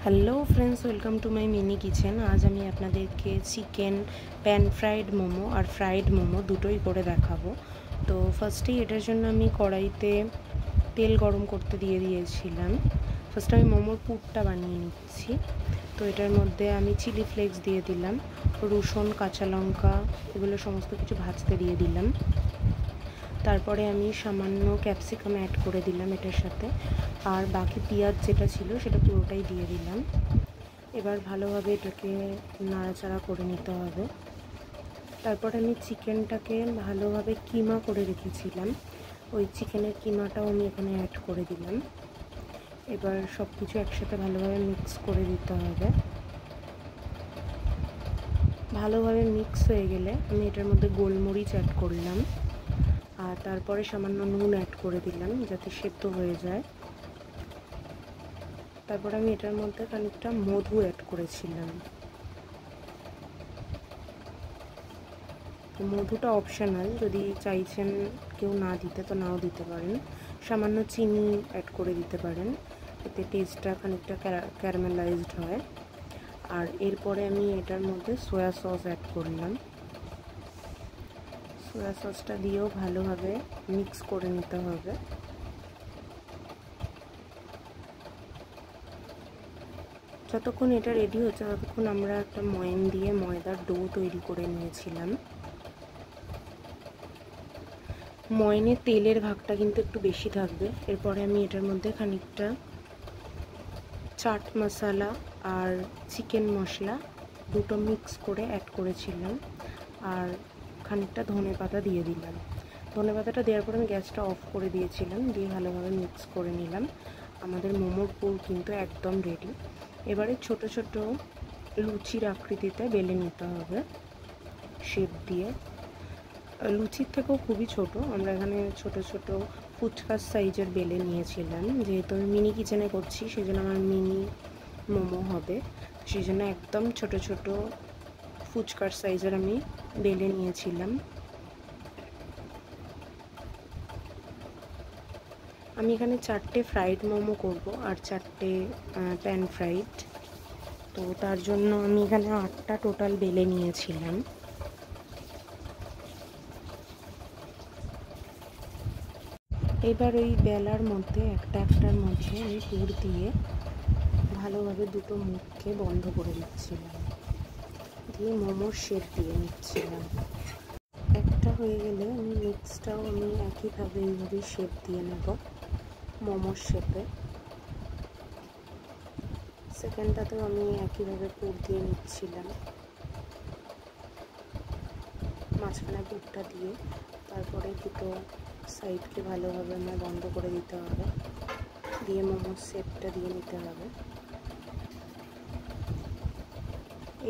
Hello friends, welcome to my mini kitchen. আজ আমি আপনাদেরকে চিকেন প্যান ফ্রাইড মোমো আর fried momo দুটোই করে দেখাবো। তো ফার্স্টেই এটার জন্য আমি কড়াইতে তেল গরম করতে দিয়েছিলাম। ফার্স্টে আমি মোমোর পুরটা বানিয়ে নিচ্ছি। তো এটার মধ্যে আমি চিলি ফ্লেক্স দিয়ে দিলাম, রসুন, কাঁচা লঙ্কা, এগুলো সমস্ত কিছু ভাজতে দিয়ে দিলাম। তারপরে আমি সামান্য ক্যাপসিকাম অ্যাড করে দিলাম এটার সাথে, আর বাকি পেঁয়াজ যেটা ছিল সেটা পুরোটাই দিয়ে দিলাম। এবার ভালোভাবে এটাকে নাড়াচাড়া করে নিতে হবে। তারপরে আমি চিকেনটাকে ভালোভাবে কিমা করে রেখেছিলাম, ওই চিকেনের কিমাটাও আমি এখানে অ্যাড করে দিলাম। এবার সব কিছু একসাথে ভালোভাবে মিক্স করে দিতে হবে। ভালোভাবে মিক্স হয়ে গেলে আমি এটার মধ্যে গোলমরিচ অ্যাড করলাম, আর তারপরে সামান্য নুন অ্যাড করে দিলাম যাতে সেদ্ধ হয়ে যায়। তারপর আমি এটার মধ্যে খানিকটা মধু অ্যাড করেছিলাম। মধুটা অপশনাল, যদি চাইছেন কেউ না দিতে তো নাও দিতে পারেন। সামান্য চিনি অ্যাড করে দিতে পারেন, এতে টেস্টটা খানিকটা ক্যারামেলাইজড হয়। আর এরপরে আমি এটার মধ্যে সয়া সস অ্যাড করলাম। সয়া সসটা দিয়েও ভালোভাবে মিক্স করে নিতে হবে। যতক্ষণ এটা রেডি হচ্ছে ততক্ষণ আমরা একটা ময়ান দিয়ে ময়দার ডো তৈরি করে নিয়েছিলাম। ময়ানে তেলের ভাগটা কিন্তু একটু বেশি থাকবে। এরপরে আমি এটার মধ্যে খানিকটা চাট মশলা আর চিকেন মশলা দুটো মিক্স করে অ্যাড করেছিলাম, আর খানিকটা ধনেপাতা দিয়ে দিলাম। ধনেপাতাটা দেওয়ার পর আমি গ্যাসটা অফ করে দিয়েছিলাম, দিয়ে ভালোভাবে মিক্স করে নিলাম। আমাদের মোমোর পুর কিন্তু একদম রেডি। এবারে ছোট ছোট লুচির আকৃতিতে বেলে নিতে হবে শেপ দিয়ে। লুচির থেকেও খুবই ছোট, আমরা এখানে ছোট ছোট ফুচকার সাইজের বেলে নিয়েছিলাম। যেহেতু আমি মিনি কিচেনে করছি সেই জন্য আমার মিনি মোমো হবে, সেই জন্য একদম ছোট ছোট ফুচকার সাইজের আমি বেলে নিয়েছিলাম। আমি এখানে 4টে ফ্রাইড মোমো করব আর 4টে প্যান ফ্রাইড। তো তার জন্য আমি এখানে 8টা টোটাল বেলে নিয়েছিলাম। এবার ওই বেলার মধ্যে একটার মধ্যে আমি পুর দিয়ে ভালোভাবে দুটো মুখকে বন্ধ করে দিচ্ছিলাম, দিয়ে মোমোর শেপ দিয়ে নিচ্ছিলাম। একটা হয়ে গেলে আমি নেক্সটটাও আমি একইভাবে এইভাবে শেপ দিয়ে নেব মোমোর শেপে। সেকেন্ডটাতেও আমি একইভাবে পুর দিয়ে নিচ্ছিলাম, মাঝখানে পুরটা দিয়ে তারপরে দুটো সাইডকে ভালোভাবে আমার বন্ধ করে দিতে হবে, দিয়ে মোমোর শেপটা দিয়ে নিতে হবে।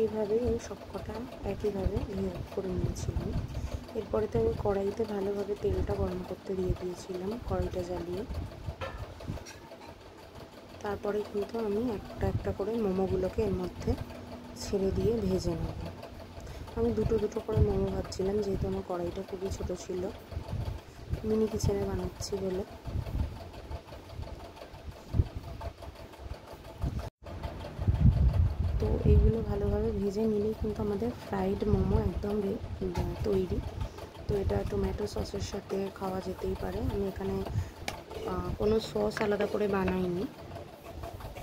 এইভাবেই আমি সবকটা একইভাবে করে নিয়েছিলাম। এরপরে তো আমি কড়াইতে ভালোভাবে তেলটা গরম করতে দিয়েছিলাম, কড়াইটা জ্বালিয়ে। তারপরে কিন্তু আমি একটা একটা করে মোমোগুলোকে এর মধ্যে ছেড়ে দিয়ে ভেজে নেব। আমি দুটো করে মোমো ভাজছিলাম, যেহেতু আমার কড়াইটা খুবই ছোট ছিল, মিনি কিচেনে বানাচ্ছি বলে। তো এইগুলো ভালোভাবে ভেজে নিলেই কিন্তু আমাদের ফ্রাইড মোমো একদম তৈরি। তো এটা টমেটো সসের সাথে খাওয়া যেতেই পারে। আমি এখানে কোনো সস আলাদা করে বানাইনি।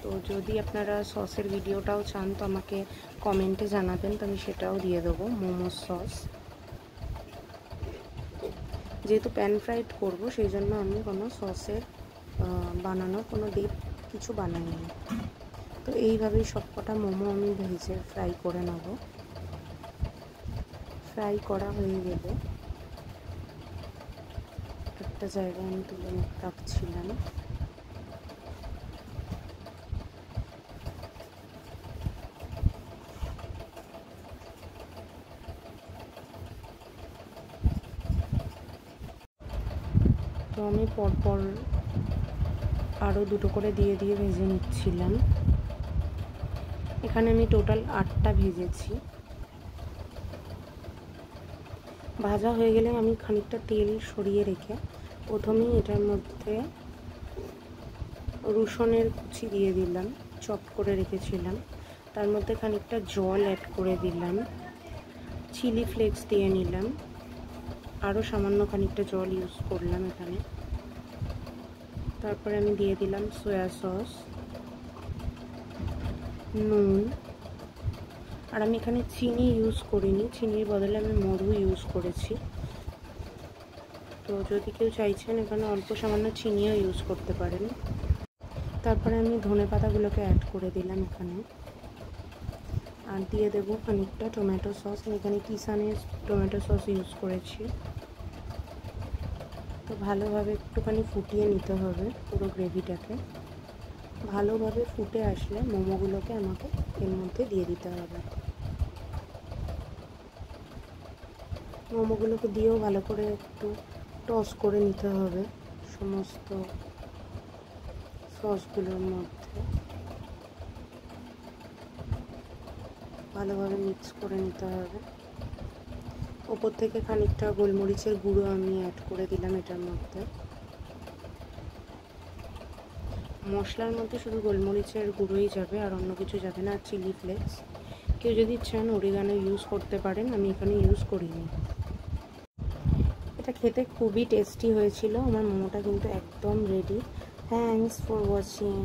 তো যদি আপনারা সসের ভিডিওটাও চান তো আমাকে কমেন্টে জানাবেন, তো আমি সেটাও দিয়ে দেবো, মোমোর সস। যেহেতু প্যান ফ্রাইড করবো সেই জন্য আমি কোনো সসের বানানোর কোনো কিছু বানাইনি। তো এইভাবেই সবকটা মোমো আমি ভেজে ফ্রাই করে নেব। ফ্রাই করা হয়ে গেলে একটা জায়গায় আমি তুলে রাখছিলাম। তো আমি পরপর আরও দুটো করে দিয়ে ভেজে নিচ্ছিলাম। এখানে আমি টোটাল 8টা ভেজেছি। ভাজা হয়ে গেলে আমি খানিকটা তেল সরিয়ে রেখে প্রথমেই এটার মধ্যে রসুনের কুচি দিয়ে দিলাম, চপ করে রেখেছিলাম, তার মধ্যে খানিকটা জল অ্যাড করে দিলাম, চিলি ফ্লেক্স দিয়ে নিলাম, আরও সামান্য খানিকটা জল ইউজ করলাম এখানে। তারপরে আমি দিয়ে দিলাম সয়া সস, নুন, আর আমি এখানে চিনি ইউজ করিনি, চিনির বদলে আমি মধু ইউজ করেছি। তো যদি কেউ চাইছেন এখানে অল্প সামান্য চিনিও ইউজ করতে পারেন। তারপরে আমি ধনে পাতাগুলোকে অ্যাড করে দিলাম এখানে, আর দিয়ে দেবো খানিকটা টমেটো সস। আমি এখানে কিষানের টমেটো সস ইউজ করেছি। তো ভালোভাবে একটুখানি ফুটিয়ে নিতে হবে পুরো গ্রেভিটাকে। ভালোভাবে ফুটে আসলে মোমোগুলোকে আমাকে এর মধ্যে দিয়ে দিতে হবে। মোমোগুলোকে দিয়েও ভালো করে একটু টস করে নিতে হবে সমস্ত সসগুলোর মধ্যে, ভালোভাবে মিক্স করে নিতে হবে। ওপর থেকে খানিকটা গোলমরিচের গুঁড়ো আমি অ্যাড করে দিলাম এটার মধ্যে। মশলার মধ্যে শুধু গোলমরিচের গুঁড়োই যাবে, আর অন্য কিছু যাবে না, আর চিলি ফ্লেক্স। কেউ যদি চান অরিগানো ইউজ করতে পারেন, আমি এখানে ইউজ করিনি। এটা খেতে খুবই টেস্টি হয়েছিল। আমার মোমোটা কিন্তু একদম রেডি। Thanks for watching.